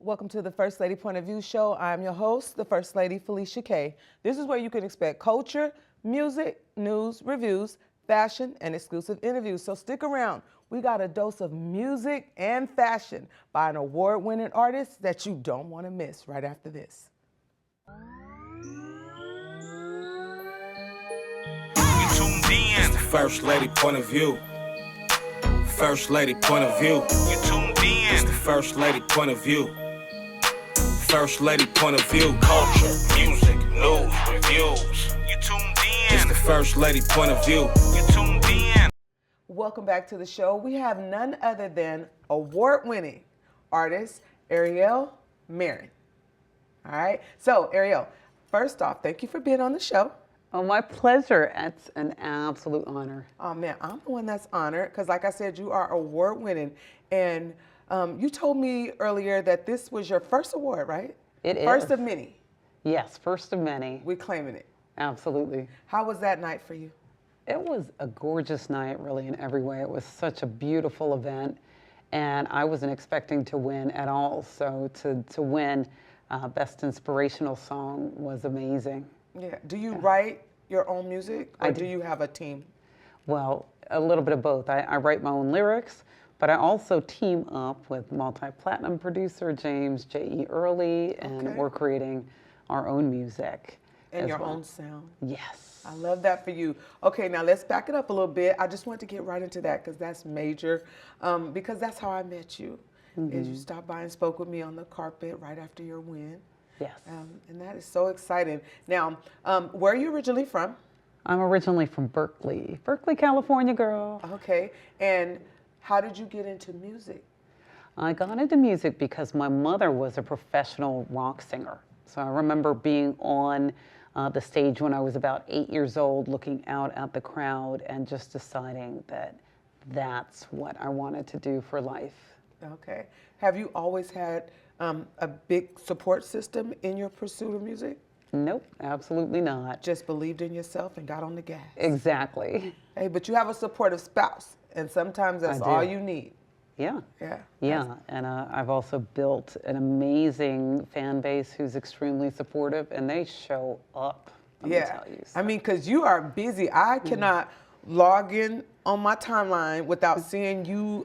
Welcome to the First Lady Point of View show. I'm your host, the First Lady Felicia K. This is where you can expect culture, music, news, reviews, fashion, and exclusive interviews. So stick around. We got a dose of music and fashion by an award-winning artist that you don't want to miss right after this. You tuned in. First Lady Point of View. First Lady Point of View. You tuned in. It's the First Lady Point of View. First Lady Point of View. Culture, music, news, reviews. You tuned in. It's the First Lady Point of View. You tuned in. Welcome back to the show. We have none other than award-winning artist Ariel Marin. All right. So, Ariel, first off, thank you for being on the show. Oh, my pleasure. It's an absolute honor. Oh, man, I'm the one that's honored because, like I said, you are award-winning. And you told me earlier that this was your first award, right? It is. First of many. Yes, first of many. We're claiming it. Absolutely. How was that night for you? It was a gorgeous night, really, in every way. It was such a beautiful event, and I wasn't expecting to win at all. So to win Best Inspirational Song was amazing. Yeah. Do you write your own music, or do you have a team? Well, a little bit of both. I write my own lyrics, but I also team up with multi-platinum producer James J.E. Early, and we're creating our own music. And as your well. own sound. Yes. I love that for you. Okay, now let's back it up a little bit. I just want to get right into that because that's major, because that's how I met you. Is you stopped by and spoke with me on the carpet right after your win. Yes. And that is so exciting. Now, where are you originally from? I'm originally from Berkeley, California, girl. Okay, and how did you get into music? I got into music because my mother was a professional rock singer. So I remember being on the stage when I was about 8 years old, looking out at the crowd and just deciding that that's what I wanted to do for life. Okay. Have you always had a big support system in your pursuit of music? Nope, absolutely not. Just believed in yourself and got on the gas. Exactly. Hey, but you have a supportive spouse, and sometimes that's all you need. Yeah. Yeah. Yeah, and I've also built an amazing fan base who's extremely supportive, and they show up. Let me tell you. I mean, because you are busy. I cannot log in on my timeline without seeing you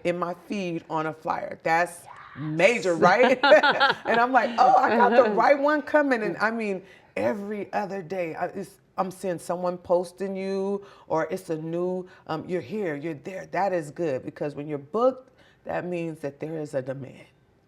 in my feed on a flyer. That's major, right? And I'm like, oh, I got the right one coming. And I mean, every other day, I'm seeing someone posting you, or it's a new, you're here, you're there. That is good, because when you're booked, that means that there is a demand.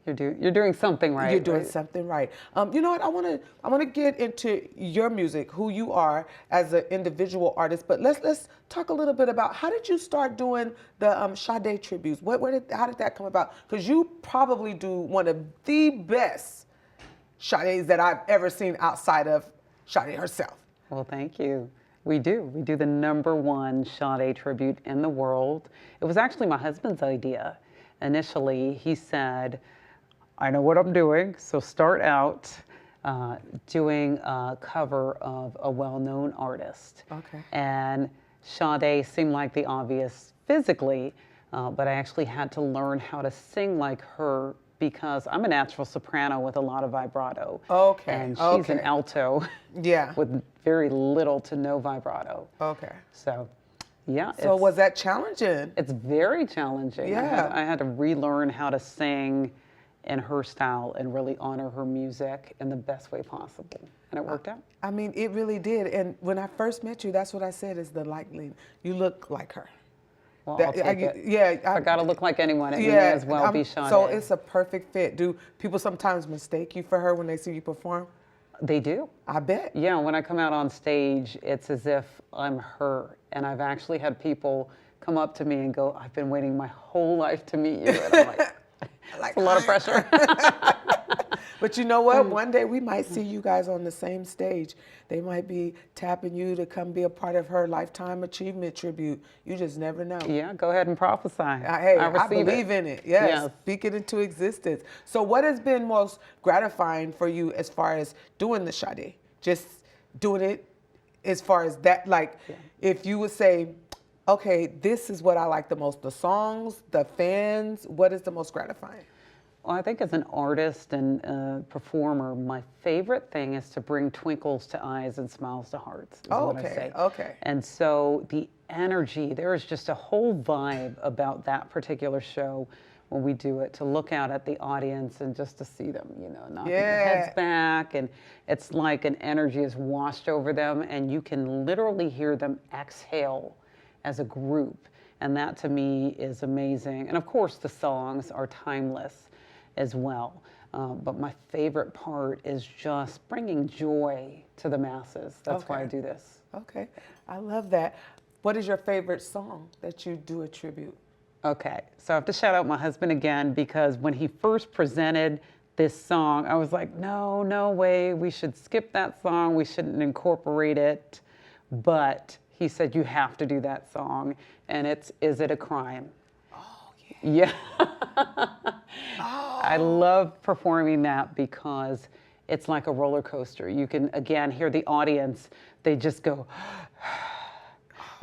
You're doing something right. You're doing something right. You know what? I want to get into your music, who you are as an individual artist. But let's talk a little bit about, how did you start doing the Sade tributes? How did that come about? Because you probably do one of the best Sades that I've ever seen outside of Sade herself. Well, thank you. We do. We do the #1 Sade tribute in the world. It was actually my husband's idea. Initially, he said, I know what I'm doing, so start out doing a cover of a well-known artist. Okay. And Sade seemed like the obvious physically, but I actually had to learn how to sing like her, because I'm a natural soprano with a lot of vibrato. Okay. And she's an alto with very little to no vibrato. Okay. So, yeah. So was that challenging? It's very challenging. Yeah. I had to relearn how to sing in her style and really honor her music in the best way possible. And it worked out. I mean, it really did. And when I first met you, that's what I said is the likely, you look like her. Well, I'll take it. Yeah. If I gotta look like anyone, it may as well be Sade. So it's a perfect fit. Do people sometimes mistake you for her when they see you perform? They do. I bet. Yeah, when I come out on stage, it's as if I'm her. And I've actually had people come up to me and go, I've been waiting my whole life to meet you. And I'm like, it's a lot of pressure. But you know what? One day we might see you guys on the same stage. They might be tapping you to come be a part of her Lifetime Achievement tribute. You just never know. Yeah, go ahead and prophesy. Hey, I believe in it. Yes, speak it into existence. So what has been most gratifying for you as far as doing the Sade? Just doing it as far as that, like, if you would say, okay, this is what I like the most, the songs, the fans, what is the most gratifying? Well, I think as an artist and performer, my favorite thing is to bring twinkles to eyes and smiles to hearts, is what I say. Okay. And so the energy, there is just a whole vibe about that particular show when we do it, to look out at the audience and just to see them, knocking their heads back. And it's like an energy is washed over them, and you can literally hear them exhale as a group. And that to me is amazing. And of course, the songs are timeless as well. But my favorite part is just bringing joy to the masses. That's why I do this. Okay, I love that. What is your favorite song that you do a tribute? Okay, so I have to shout out my husband again, because when he first presented this song, I was like, no way, we should skip that song, we shouldn't incorporate it. But he said, you have to do that song, and it's Is It a Crime? Oh, yeah. I love performing that because it's like a roller coaster. You can, again, hear the audience, they just go,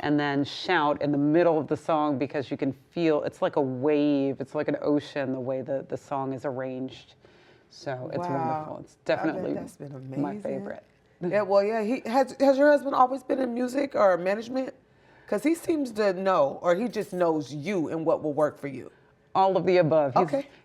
and then shout in the middle of the song, because you can feel, it's like a wave, it's like an ocean, the way the song is arranged. So it's wonderful. It's definitely that's been amazing. my favorite. Yeah, well, yeah. Has your husband always been in music or management? Because he seems to know, or he just knows you and what will work for you. All of the above.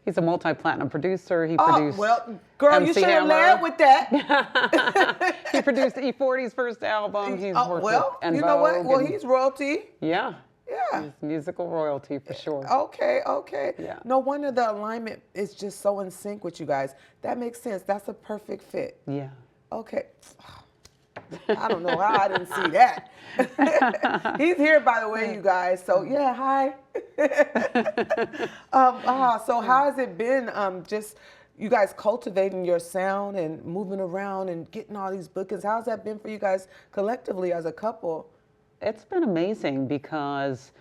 He's a multi-platinum producer. He produced well, girl, MC you should have Hammer. led with that. He produced E40's first album. He's worked well, with you know what? Vogue Well, and- he's royalty. Yeah. Yeah. He's musical royalty for sure. Okay. Yeah. No wonder the alignment is just so in sync with you guys. That makes sense. That's a perfect fit. Yeah. Okay. I don't know how I didn't see that. He's here, by the way, you guys. So yeah, hi. So how has it been? Just you guys cultivating your sound and moving around and getting all these bookings. How's that been for you guys collectively as a couple? It's been amazing because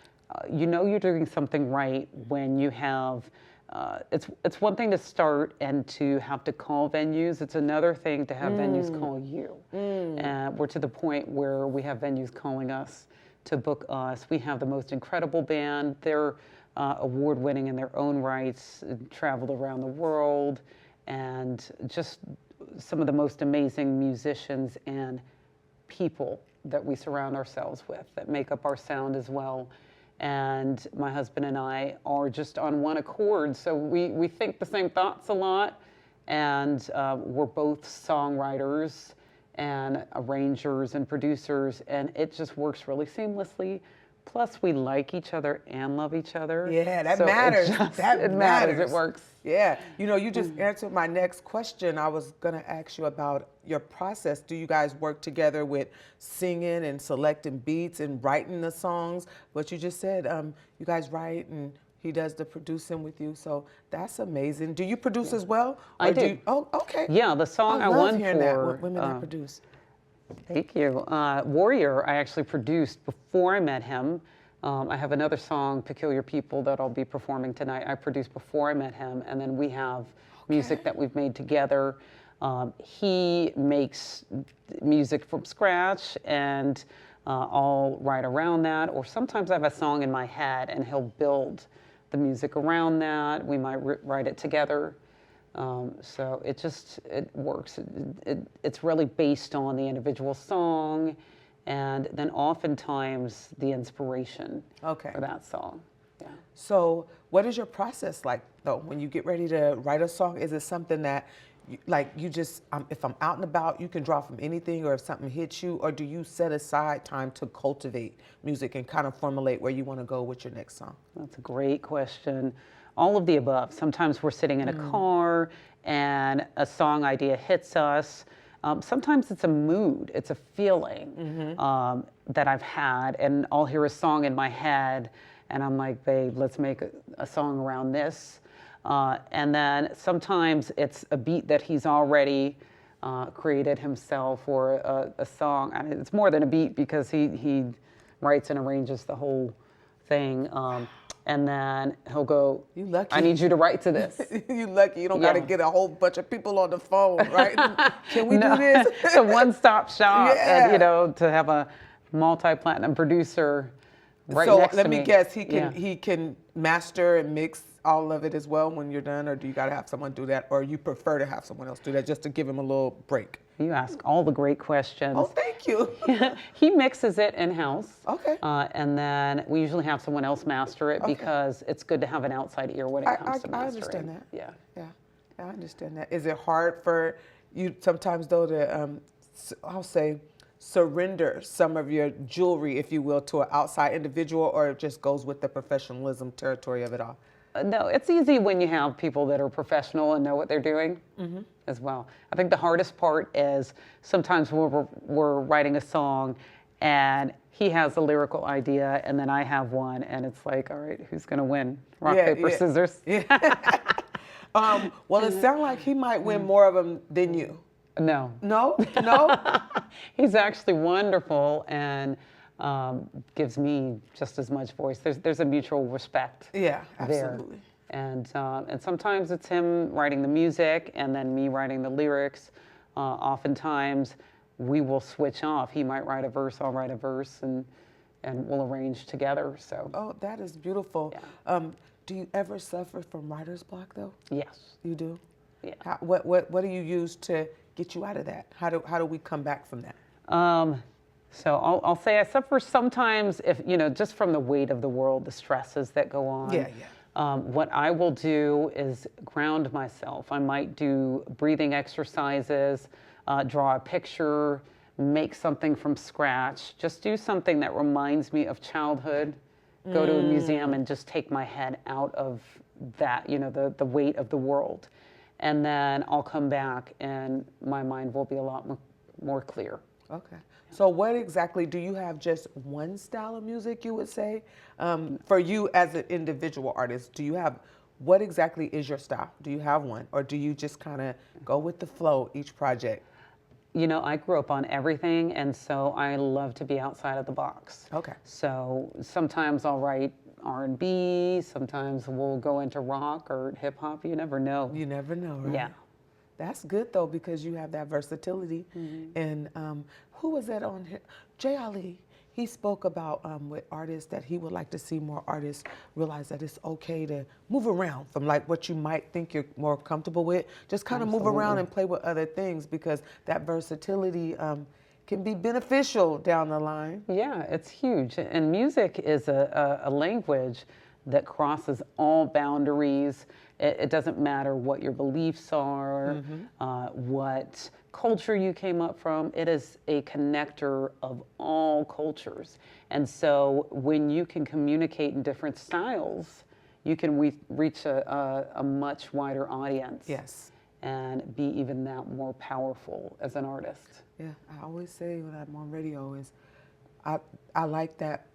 you're doing something right when you have. It's one thing to start and to have to call venues. It's another thing to have venues call you. We're to the point where we have venues calling us to book us. We have the most incredible band. They're award-winning in their own rights, traveled around the world, and just some of the most amazing musicians and people that we surround ourselves with that make up our sound as well. And my husband and I are just on one accord. So we think the same thoughts a lot. And we're both songwriters and arrangers and producers. And it just works really seamlessly. Plus, we like each other and love each other. Yeah, that So matters. It matters. It works. Yeah. You just answered my next question. I was going to ask you about your process. Do you guys work together with singing and selecting beats and writing the songs? But you just said you guys write and he does the producing with you. So that's amazing. Do you produce as well? I do. Oh, okay. Yeah, the song I love won hearing for. that, when women that produce. Thank you. Warrior, I actually produced before I met him. I have another song, Peculiar People, that I'll be performing tonight. I produced before I met him, and then we have music that we've made together. He makes music from scratch, and I'll write around that. Or sometimes I have a song in my head, and he'll build the music around that. We might write it together. So it works. It's really based on the individual song, and then oftentimes the inspiration for that song. Yeah. So what is your process like, though, when you get ready to write a song? Is it something that, if I'm out and about, you can draw from anything, or if something hits you, or do you set aside time to cultivate music and kind of formulate where you want to go with your next song? That's a great question. All of the above. Sometimes we're sitting in a car and a song idea hits us. Sometimes it's a mood, it's a feeling that I've had, and I'll hear a song in my head, and I'm like, babe, let's make a song around this. And then sometimes it's a beat that he's already created himself, or a song. And it's more than a beat because he writes and arranges the whole thing. And then he'll go, You lucky. I need you to write to this. You lucky. You don't got to get a whole bunch of people on the phone, right? Can we do this? It's a one-stop shop, Yeah. and, to have a multi-platinum producer right so next to me. let me guess, he can master and mix all of it as well when you're done, or do you got to have someone do that, or you prefer to have someone else do that just to give him a little break? You ask all the great questions. Oh, thank you. He mixes it in-house. Okay. And then we usually have someone else master it because it's good to have an outside ear when it comes to mastering. I understand that. Yeah. Yeah, I understand that. Is it hard for you sometimes, though, to, I'll say, surrender some of your jewelry, if you will, to an outside individual, or it just goes with the professionalism territory of it all? No, it's easy when you have people that are professional and know what they're doing as well. I think the hardest part is sometimes when we're writing a song and he has a lyrical idea and then I have one, and it's like, all right, who's going to win? Rock, paper, scissors? Yeah. Well, it sounds like he might win more of them than you. No. No? No? He's actually wonderful and gives me just as much voice. There's a mutual respect. Yeah, there. absolutely. And sometimes it's him writing the music and then me writing the lyrics. Oftentimes we will switch off. He might write a verse, I'll write a verse, and we'll arrange together. So. Oh, that is beautiful. Yeah. Do you ever suffer from writer's block, though? Yes. You do? Yeah. What do you use to get you out of that? How do we come back from that? So I'll say I suffer sometimes if, just from the weight of the world, the stresses that go on. Yeah. What I will do is ground myself. I might do breathing exercises, draw a picture, make something from scratch, just do something that reminds me of childhood, go to a museum and just take my head out of that, the weight of the world. And then I'll come back and my mind will be a lot more clear. Okay. So what exactly, do you have just one style of music, you would say? For you as an individual artist, what exactly is your style? Do you have one? Or do you just kind of go with the flow each project? I grew up on everything, and so I love to be outside of the box. Okay. So sometimes I'll write R&B, sometimes we'll go into rock or hip hop. You never know. You never know, right? Yeah. That's good, though, because you have that versatility. And who was that on here? Jay Ali. He spoke about with artists that he would like to see more artists realize that it's okay to move around from like what you might think you're more comfortable with. Just kind of move around and play with other things, because that versatility can be beneficial down the line. Yeah, it's huge. And music is a language that crosses all boundaries. It doesn't matter what your beliefs are, what culture you came up from. It is a connector of all cultures. And so when you can communicate in different styles, you can reach a much wider audience. Yes. And be even that more powerful as an artist. Yeah, I always say when I'm on radio is I like that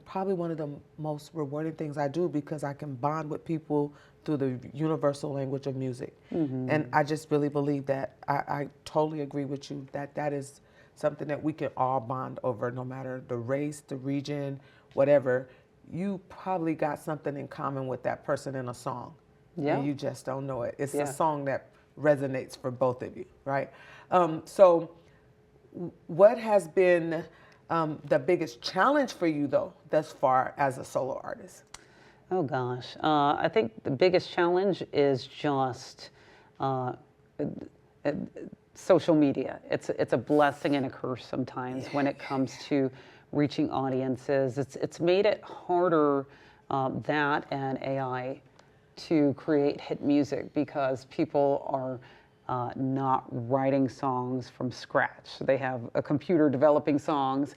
probably one of the most rewarding things I do, because I can bond with people through the universal language of music. And I just really believe that. I totally agree with you that is something that we can all bond over, no matter the race, the region, whatever. You probably got something in common with that person in a song. Yeah. And you just don't know it. It's Yeah. a song that resonates for both of you, right? So what has been the biggest challenge for you, though, thus far as a solo artist? Oh gosh, I think the biggest challenge is just social media. It's a blessing and a curse sometimes when it comes to reaching audiences. It's made it harder, that and AI, to create hit music, because people are not writing songs from scratch. They have a computer developing songs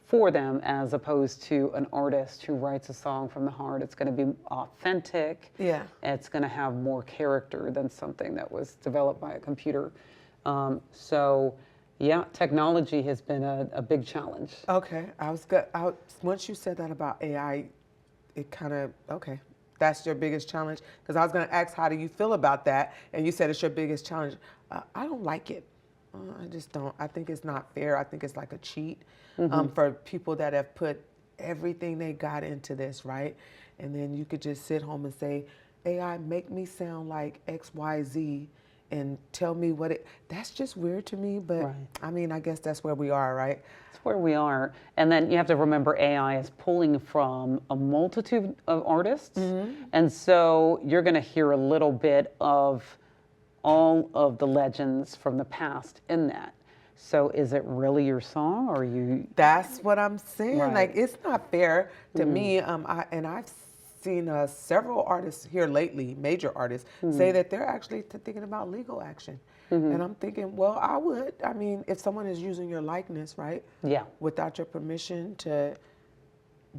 for them, as opposed to an artist who writes a song from the heart. It's going to be authentic. Yeah. It's going to have more character than something that was developed by a computer. So, yeah, technology has been a big challenge. Okay, once you said that about AI, it kind of, okay, that's your biggest challenge? Because I was going to ask, how do you feel about that? And you said it's your biggest challenge. I don't like it. I just don't. I think it's not fair. I think it's like a cheat for people that have put everything they got into this, right? And then you could just sit home and say, AI, make me sound like XYZ, and tell me what it. That's just weird to me. But Right. I mean, I guess that's where we are, right? That's where we are. And then you have to remember AI is pulling from a multitude of artists. And so you're going to hear a little bit of all of the legends from the past in that. So is it really your song, or you? That's what I'm saying. Right. Like, it's not fair to me. I've seen several artists here lately, major artists, say that they're actually thinking about legal action. And I'm thinking, well, I would. I mean, if someone is using your likeness, right? Yeah. Without your permission to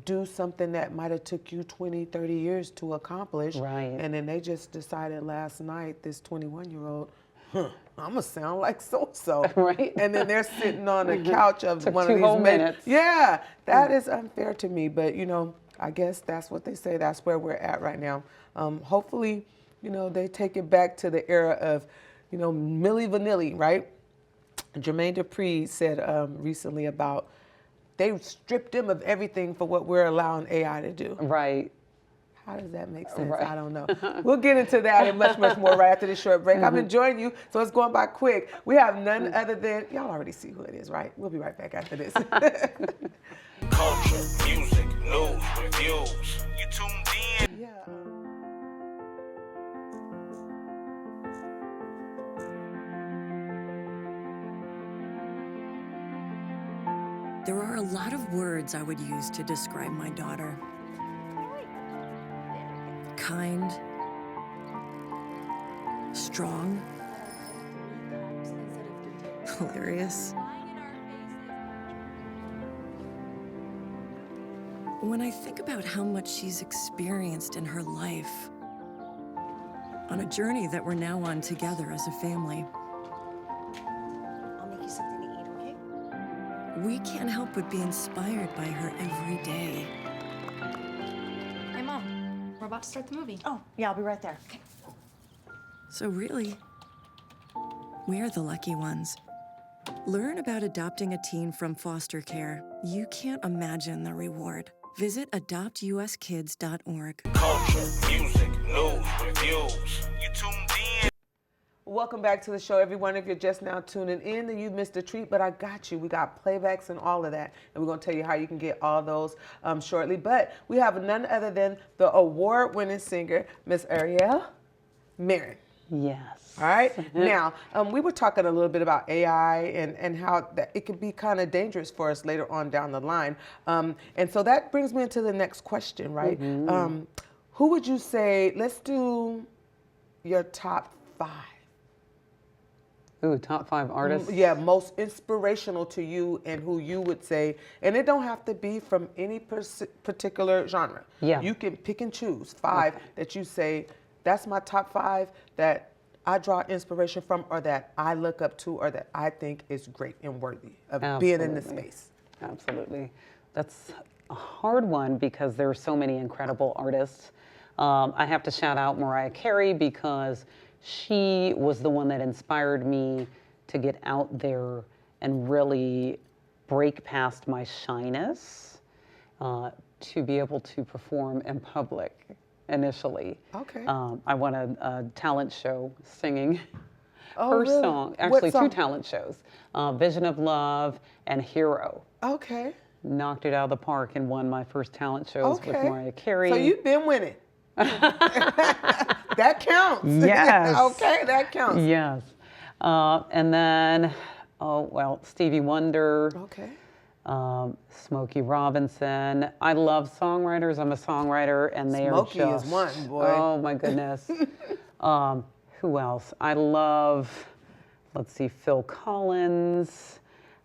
do something that might have took you 20, 30 years to accomplish. Right. And then they just decided last night, this 21-year-old, I'm gonna sound like so-so. Right. And then they're sitting on the couch of Took one two of whole these minutes. Yeah, that is unfair to me. But I guess that's what they say. That's where we're at right now. Hopefully, they take it back to the era of, Milli Vanilli, right? Jermaine Dupri said recently about they stripped him of everything for what we're allowing AI to do. Right. How does that make sense? Right. I don't know. We'll get into that and much, much more right after this short break. I'm enjoying you, so it's going by quick. We have none other than, y'all already see who it is, right? We'll be right back after this. Culture, music, news, reviews. You tuned in. Yeah. There are a lot of words I would use to describe my daughter. Kind, strong, hilarious. When I think about how much she's experienced in her life, on a journey that we're now on together as a family, I'll make you something to eat, okay? we can't help but be inspired by her every day. Hey, Mom. We're about to start the movie. Oh, yeah, I'll be right there. Okay. So really, we're the lucky ones. Learn about adopting a teen from foster care. You can't imagine the reward. Visit adoptuskids.org. Culture, music, news, reviews. You tuned in. Welcome back to the show, everyone. If you're just now tuning in, then you missed a treat, but I got you. We got playbacks and all of that, and we're going to tell you how you can get all those shortly. But we have none other than the award-winning singer, Miss Ariel Marin. Yes. All right. Now, we were talking a little bit about AI and how that it could be kind of dangerous for us later on down the line. And so that brings me into the next question, right? Who would you say, let's do your top 5. Ooh, top 5 artists. Yeah, most inspirational to you and who you would say, and it don't have to be from any particular genre. Yeah. You can pick and choose 5 that you say, that's my top 5 that I draw inspiration from, or that I look up to, or that I think is great and worthy of being in this space. Absolutely. That's a hard one because there are so many incredible artists. I have to shout out Mariah Carey because she was the one that inspired me to get out there and really break past my shyness to be able to perform in public initially. Okay. I won a talent show singing Oh, her really? song. What Actually, 2 song? talent shows, Vision of Love and Hero. Okay. Knocked it out of the park and won my first talent shows with Okay. Mariah Carey. So you've been winning. That counts. Yes. Okay, that counts. Yes. And then, Stevie Wonder. Okay. Smokey Robinson. I love songwriters. I'm a songwriter, and they Smokey are is just one, boy. Oh my goodness. Who else? I love. Let's see, Phil Collins.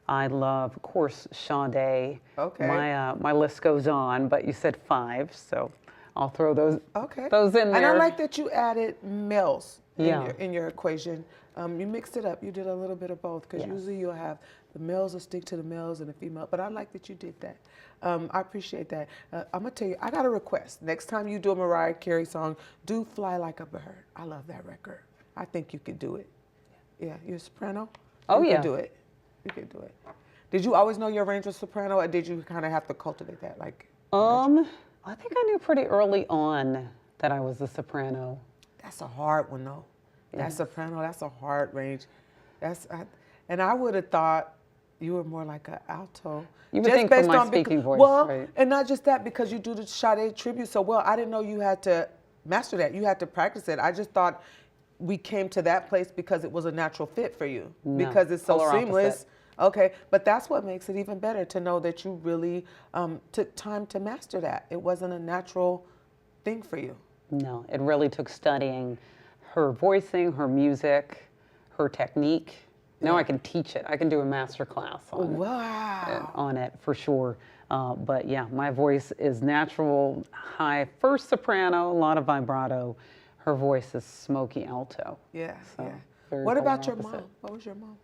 I love, of course, Sade. Okay. My list goes on, but you said 5, so I'll throw those Okay. those in there. And I like that you added males Yeah. in your equation. You mixed it up. You did a little bit of both, because Yes. usually you'll have the males will stick to the males and the female. But I like that you did that. I appreciate that. I'm gonna tell you, I got a request. Next time you do a Mariah Carey song, do "Fly Like a Bird." I love that record. I think you could do it. Yeah, you're a soprano. Oh, you yeah. could do it. You could do it. Did you always know your range was soprano, or did you kind of have to cultivate that? Like, I think I knew pretty early on that I was a soprano. that's a hard one though. That soprano, that's a hard range. And I would have thought you were more like an alto. You would think from my speaking voice, well, right? and not just that, because you do the Sade tribute so well. I didn't know you had to master that. You had to practice it. I just thought we came to that place because it was a natural fit for you, because it's so polar seamless. opposite. Okay, but that's what makes it even better to know that you really took time to master that. It wasn't a natural thing for you. No, it really took studying her voicing, her music, her technique. Now I can teach it. I can do a master class on it for sure. But yeah, my voice is natural, high, first soprano, a lot of vibrato. Her voice is smoky alto. Yeah, So, yeah. very What about polar your mom? opposite. What was your mom?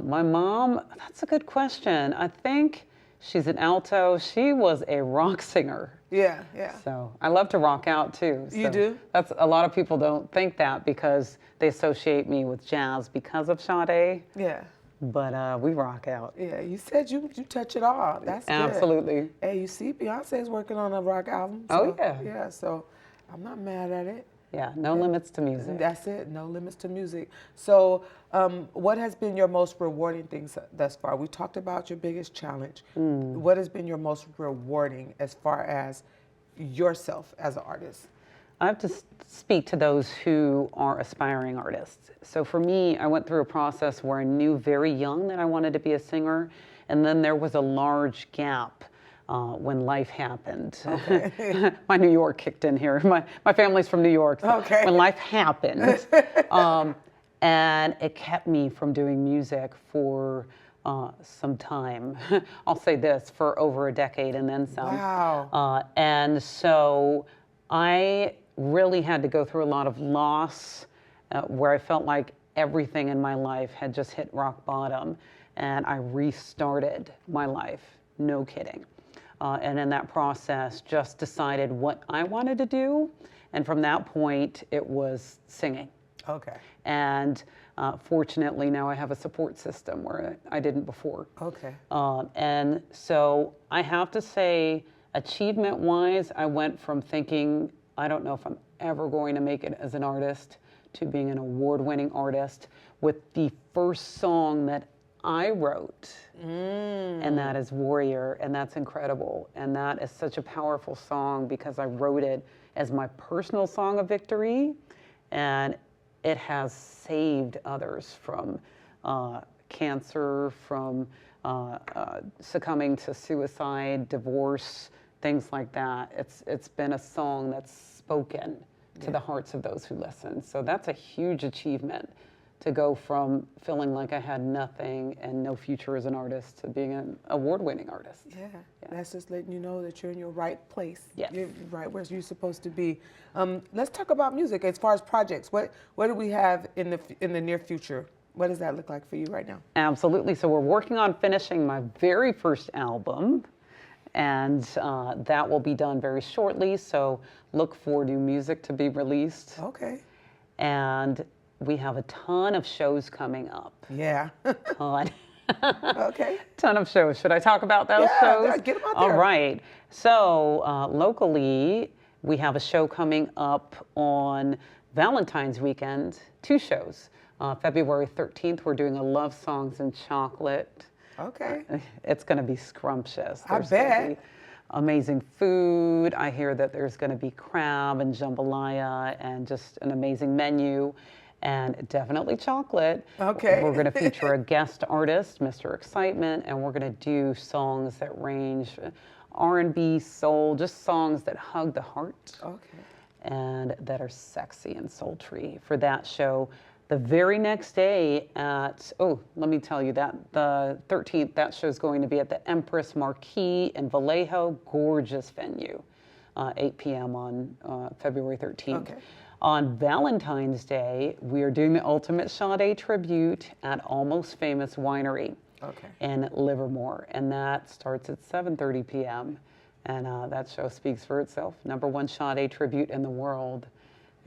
My mom, that's a good question. I think she's an alto. She was a rock singer. Yeah, yeah. So I love to rock out too. You So do? That's a lot of people don't think that because they associate me with jazz because of Sade. Yeah. But we rock out. Yeah, you said you touch it all. That's good. Absolutely. Hey, you see, Beyonce's working on a rock album. Oh, So, yeah. Yeah, so I'm not mad at it. Yeah, no limits to music. That's it. No limits to music. So, what has been your most rewarding things thus far? We talked about your biggest challenge. What has been your most rewarding as far as yourself as an artist? I have to speak to those who are aspiring artists. So for me, I went through a process where I knew very young that I wanted to be a singer, and then there was a large gap when life happened. Okay. My New York kicked in here. My family's from New York. So Okay. when life happened, and it kept me from doing music for some time. I'll say this, for over a decade and then some. Wow. And so I really had to go through a lot of loss where I felt like everything in my life had just hit rock bottom, and I restarted my life, no kidding. And in that process, just decided what I wanted to do, and from that point, it was singing. Okay. And fortunately, now I have a support system where I didn't before. Okay. And so I have to say, achievement-wise, I went from thinking, I don't know if I'm ever going to make it as an artist, to being an award-winning artist with the first song that I wrote, and that is Warrior, and that's incredible. And that is such a powerful song because I wrote it as my personal song of victory, and it has saved others from cancer, from succumbing to suicide, divorce, things like that. It's been a song that's spoken to the hearts of those who listen. So that's a huge achievement, to go from feeling like I had nothing and no future as an artist to being an award-winning artist. Yeah. That's just letting you know that you're in your right place. Yes. You're right where you're supposed to be. Let's talk about music as far as projects. What do we have in the near future? What does that look like for you right now? Absolutely. So we're working on finishing my very first album, and that will be done very shortly. So look for new music to be released. Okay. And we have a ton of shows coming up. Yeah. Ton. Okay. Ton of shows. Should I talk about those shows? Yeah, get them out there. All right. So locally, we have a show coming up on Valentine's weekend. 2 shows. February 13th, we're doing a Love Songs and Chocolate. Okay. It's going to be scrumptious. I There's gonna bet. be amazing food. I hear that there's going to be crab and jambalaya and just an amazing menu, and definitely chocolate. Okay. We're going to feature a guest artist, Mr. Excitement, and we're going to do songs that range R&B, soul, just songs that hug the heart. Okay. And that are sexy and sultry for that show. The very next day let me tell you that the 13th, that show's going to be at the Empress Marquis in Vallejo, gorgeous venue, 8 p.m. on February 13th. Okay. On Valentine's Day, we are doing the Ultimate Sade Tribute at Almost Famous Winery in Livermore, and that starts at 7:30 p.m. And that show speaks for itself. #1 Sade tribute in the world.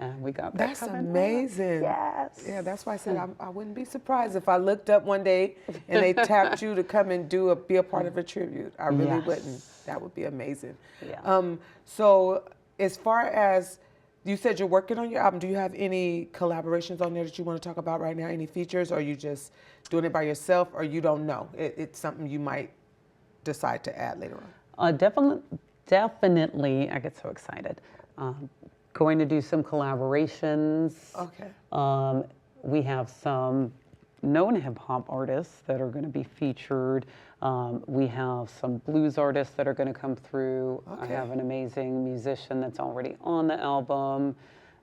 And we got that That's coming up. amazing. Yes. Yeah, that's why I said I wouldn't be surprised if I looked up one day and they tapped you to come and be a part of a tribute. I really Yes. wouldn't. That would be amazing. Yeah. So as far as You said you're working on your album. Do you have any collaborations on there that you want to talk about right now? Any features, or are you just doing it by yourself, or you don't know? It's something you might decide to add later on. Definitely, I get so excited. Going to do some collaborations. Okay. We have some known hip hop artists that are going to be featured. We have some blues artists that are going to come through. I Okay. have an amazing musician that's already on the album,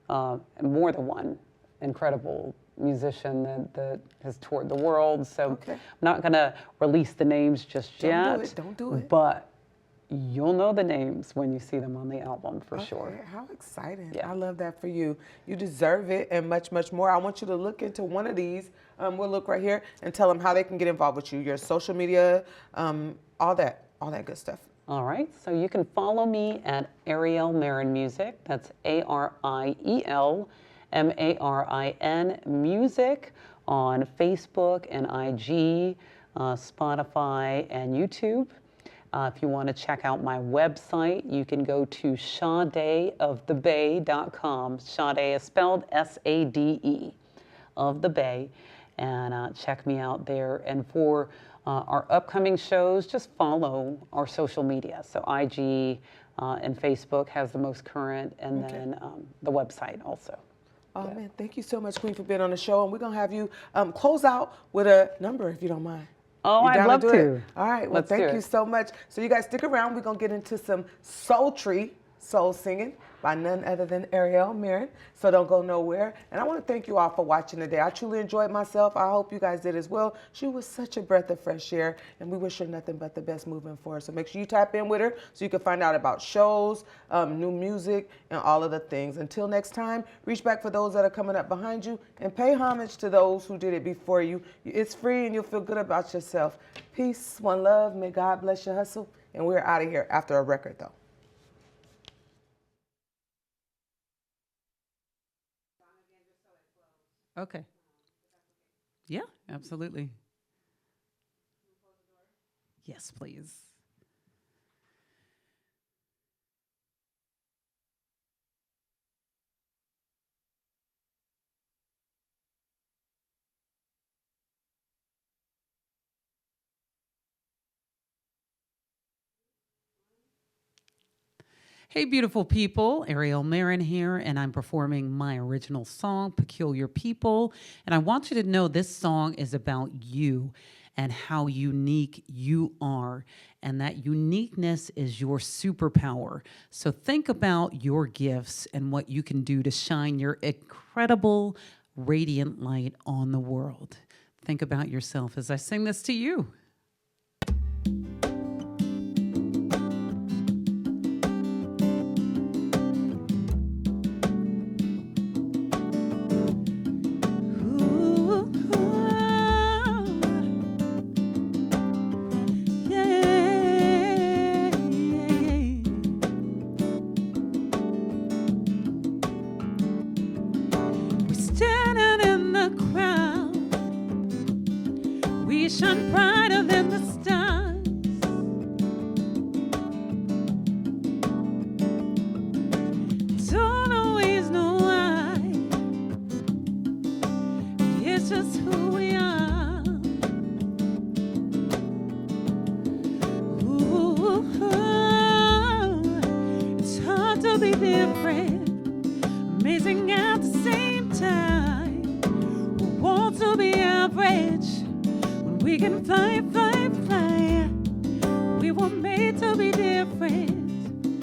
and more than one incredible musician that has toured the world. So Okay. I'm not going to release the names just yet. Don't do it. But you'll know the names when you see them on the album for sure. Okay, how exciting. Yeah. I love that for you. You deserve it and much, much more. I want you to look into one of these. We'll look right here and tell them how they can get involved with you, your social media, all that good stuff. All right, so you can follow me at Ariel Marin Music. That's ARIEL MARIN Music on Facebook and IG, Spotify, and YouTube. If you want to check out my website, you can go to SadeOfTheBay.com. Sade is spelled SADE, of the Bay, and check me out there. And for our upcoming shows, just follow our social media. So IG and Facebook has the most current, and then the website also. Oh, man, thank you so much, Queen, for being on the show. And we're going to have you close out with a number, if you don't mind. Oh, You I'd down love do to. it? All right, well, Let's do thank it. you so much. So you guys stick around. We're going to get into some sultry soul singing by none other than Ariel Marin. So don't go nowhere. And I want to thank you all for watching today. I truly enjoyed myself. I hope you guys did as well. She was such a breath of fresh air, and we wish her nothing but the best moving forward. So make sure you tap in with her so you can find out about shows, new music, and all of the things. Until next time, reach back for those that are coming up behind you and pay homage to those who did it before you. It's free and you'll feel good about yourself. Peace, one love. May God bless your hustle. And we're out of here after a record, though. Okay. Yeah, absolutely. Yes, please. Hey, beautiful people. Ariel Marin here, and I'm performing my original song, Peculiar People. And I want you to know this song is about you and how unique you are. And that uniqueness is your superpower. So think about your gifts and what you can do to shine your incredible, radiant light on the world. Think about yourself as I sing this to you. We shine brighter than the stars. Don't always know why. It's just who we are. Ooh, it's hard to be different, amazing at the same time. We want to be average. We can fly, fly, fly. We were made to be different,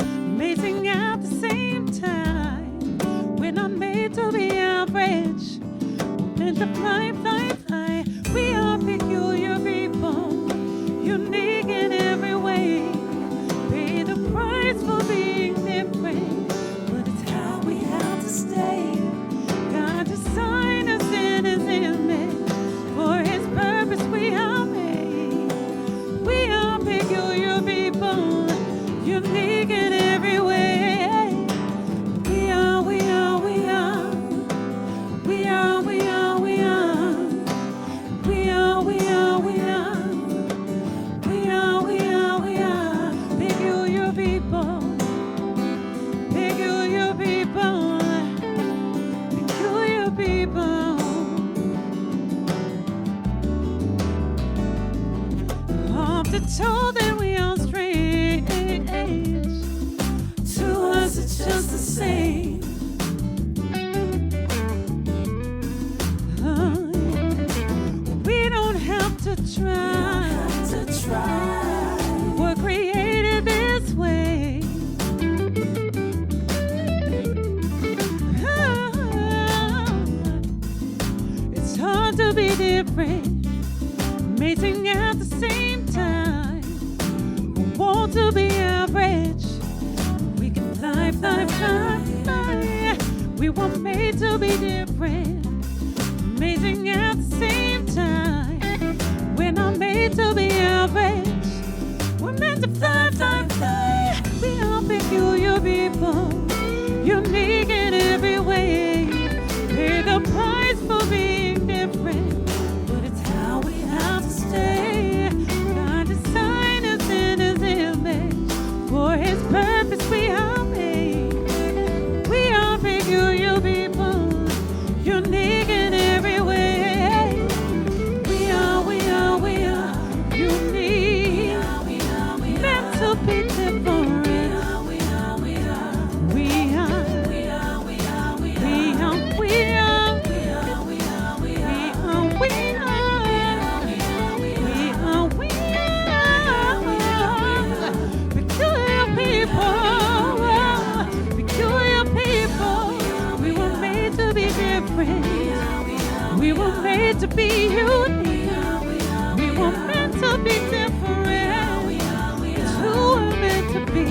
amazing at the same time. We're not made to be average. We're meant to fly, fly, fly. We are peculiar people, unique in every way. Pay the price for being different, but it's how we have to stay. God designed us in His image. For His purpose we are made. We are peculiar people, unique in every way. We are, we are, we are. We are, we are, we are. We been told that we are strange. To us, it's just the same. We don't have to try. We're created this way. It's hard to be different, amazing at the same time. We want to be average. We can fly, fly, fly, fly. We were made to be different, amazing at the same time. We're not made to be average. We're meant to fly, fly, fly. We are peculiar people, unique in every way. Pay the price for being different, but it's how we have to stay. God designed us in His image. For His purpose we are made. We are peculiar people, unique in every way. We are unique, meant to be different. We were made to be unique. We were meant to be different. It's who we're meant to be.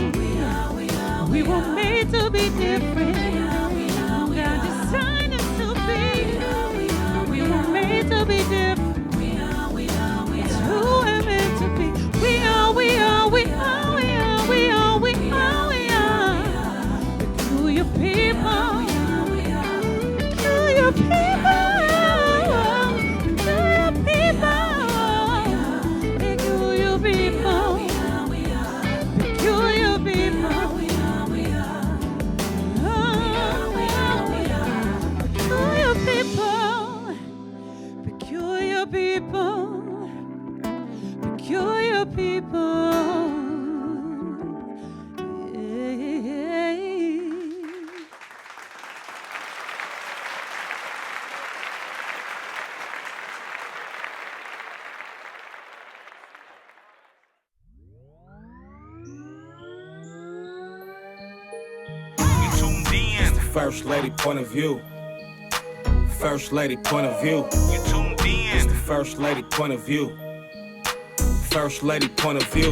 We were made to be different. God designed us to be. We were made to be different. It's who we're meant to be. We are peculiar people. Peculiar people. Peculiar people. You tuned in. First lady point of view. First lady point of view. You tuned in. It's the first lady point of view. First lady point of view.